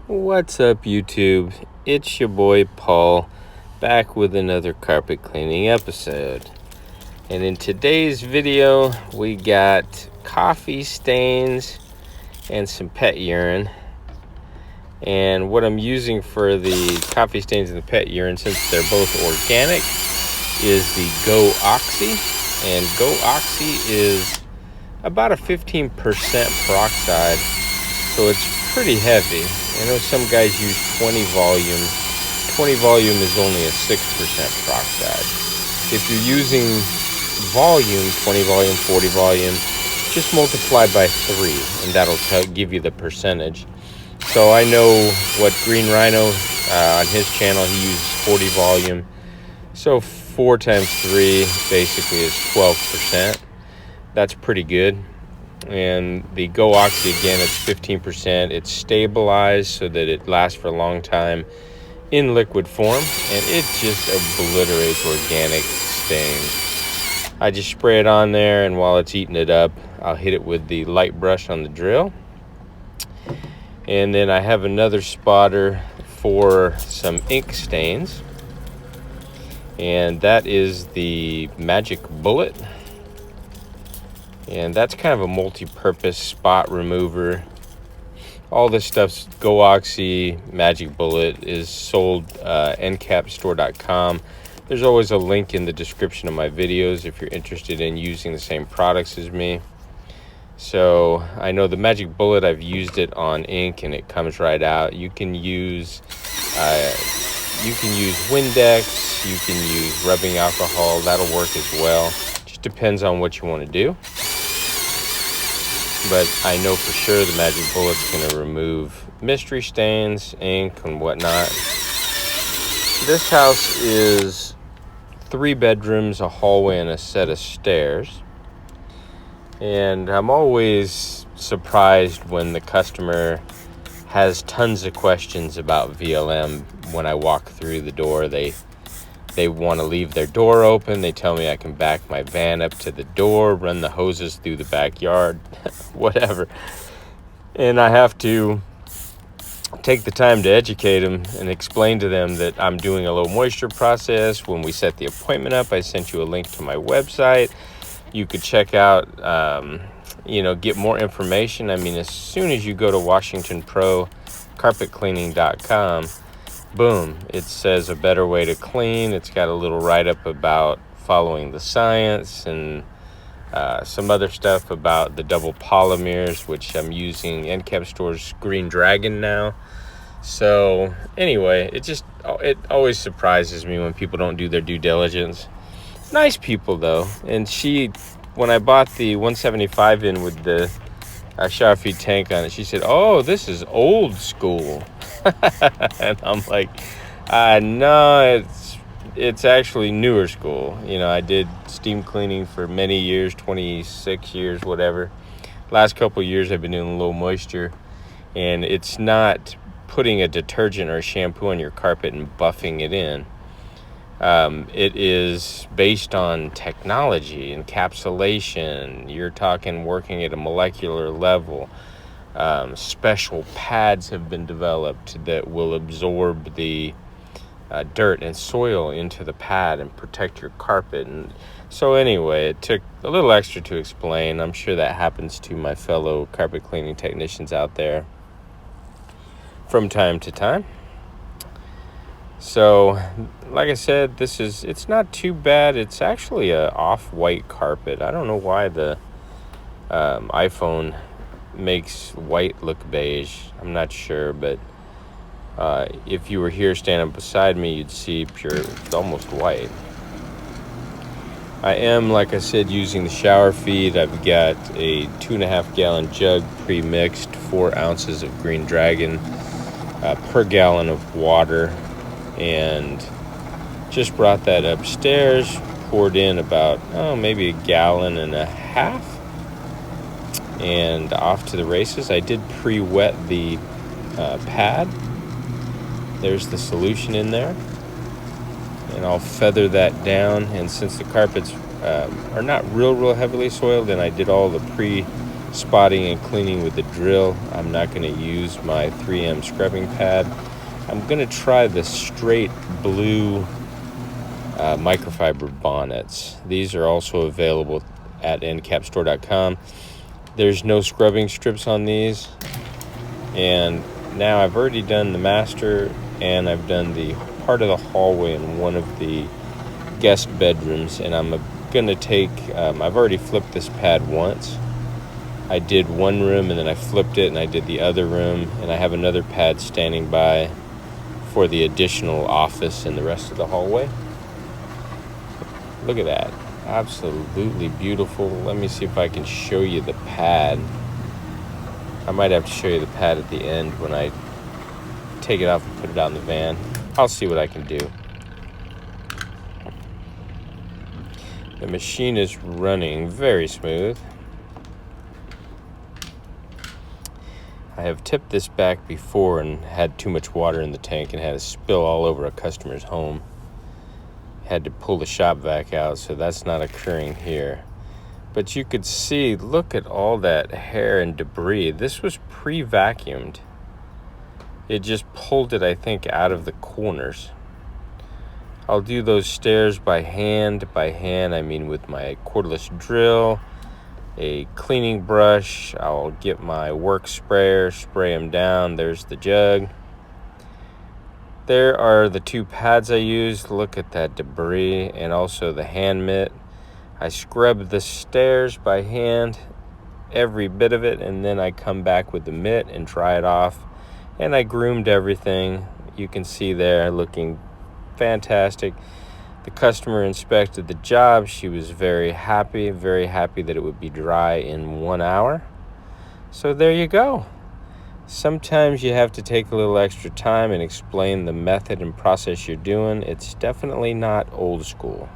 What's up, YouTube? It's your boy Paul, back with another carpet cleaning episode. And in today's video, we got coffee stains and some pet urine. And what I'm using for the coffee stains and the pet urine, since they're both organic, is the Go Oxy. And Go Oxy is about a 15% peroxide, so it's pretty heavy. I know some guys use 20 volume. 20 volume is only a 6% peroxide. If you're using volume, 20 volume, 40 volume, just multiply by 3, and that'll give you the percentage. So I know what Green Rhino, on his channel, he uses 40 volume. So 4 times 3 basically is 12%. That's pretty good. And the Go Oxy, again, it's 15%. It's stabilized so that it lasts for a long time in liquid form, and it just obliterates organic stains. I just spray it on there, and while it's eating it up, I'll hit it with the light brush on the drill. And then I have another spotter for some ink stains, and that is the Magic Bullet. And that's kind of a multi-purpose spot remover. All this stuff's Go Oxy, Magic Bullet, is sold Encapstore.com. There's always a link in the description of my videos if you're interested in using the same products as me. So I know the Magic Bullet, I've used it on ink and it comes right out. You can use Windex, you can use rubbing alcohol, that'll work as well. Just depends on what you want to do. But I know for sure the Magic Bullet's going to remove mystery stains, ink, and whatnot. This house is 3 bedrooms, a hallway, and a set of stairs. And I'm always surprised when the customer has tons of questions about VLM. When I walk through the door, they want to leave their door open. They tell me I can back my van up to the door, run the hoses through the backyard, whatever. And I have to take the time to educate them and explain to them that I'm doing a low moisture process. When we set the appointment up, I sent you a link to my website. You could check out, get more information. I mean, as soon as you go to WashingtonProCarpetCleaning.com, boom, it says a better way to clean. It's got a little write-up about following the science and some other stuff about the double polymers, which I'm using Encapstore's Green Dragon now. So anyway, it always surprises me when people don't do their due diligence. Nice people though. And when I bought the 175 in with the shower feed tank on it, she said, "Oh, this is old school." And I'm like, no, it's actually newer school. I did steam cleaning for many years, 26 years, whatever. Last couple of years I've been doing low moisture, and it's not putting a detergent or a shampoo on your carpet and buffing it in. It is based on technology, encapsulation. You're talking working at a molecular level. Special pads have been developed that will absorb the dirt and soil into the pad and protect your carpet. And so anyway, it took a little extra to explain. I'm sure that happens to my fellow carpet cleaning technicians out there from time to time. So, like I said, it's not too bad. It's actually a off-white carpet. I don't know why the iPhone makes white look beige. I'm not sure, but if you were here standing beside me, you'd see it's almost white. I am, like I said, using the shower feed. I've got a 2.5 gallon jug pre-mixed, 4 ounces of Green Dragon per gallon of water, and just brought that upstairs, poured in about maybe 1.5 gallons, and off to the races. I did pre-wet the pad. There's the solution in there, and I'll feather that down. And since the carpets are not real heavily soiled, and I did all the spotting and cleaning with the drill. I'm not going to use my 3M scrubbing pad. I'm going to try the straight blue microfiber bonnets. These are also available at Encapstore.com. There's no scrubbing strips on these. And now I've already done the master, and I've done the part of the hallway in one of the guest bedrooms, and I'm going to take, I've already flipped this pad once. I did one room and then I flipped it and I did the other room, and I have another pad standing by for the additional office and the rest of the hallway. Look at that. Absolutely beautiful. Let me see if I can show you the pad. I might have to show you the pad at the end when I take it off and put it out in the van. I'll see what I can do. The machine is running very smooth. I have tipped this back before and had too much water in the tank and had a spill all over a customer's home. Had to pull the shop vac out, so that's not occurring here. But you could see, look at all that hair and debris. This was pre-vacuumed. It just pulled it, I think, out of the corners. I'll do those stairs by hand. By hand, I mean with my cordless drill, a cleaning brush. I'll get my work sprayer, spray them down. There's the jug. There are the two pads I used. Look at that debris, and also the hand mitt. I scrub the stairs by hand, every bit of it, and then I come back with the mitt and dry it off. And I groomed everything. You can see there, looking fantastic. The customer inspected the job. She was very happy that it would be dry in 1 hour. So there you go. Sometimes you have to take a little extra time and explain the method and process you're doing. It's definitely not old school.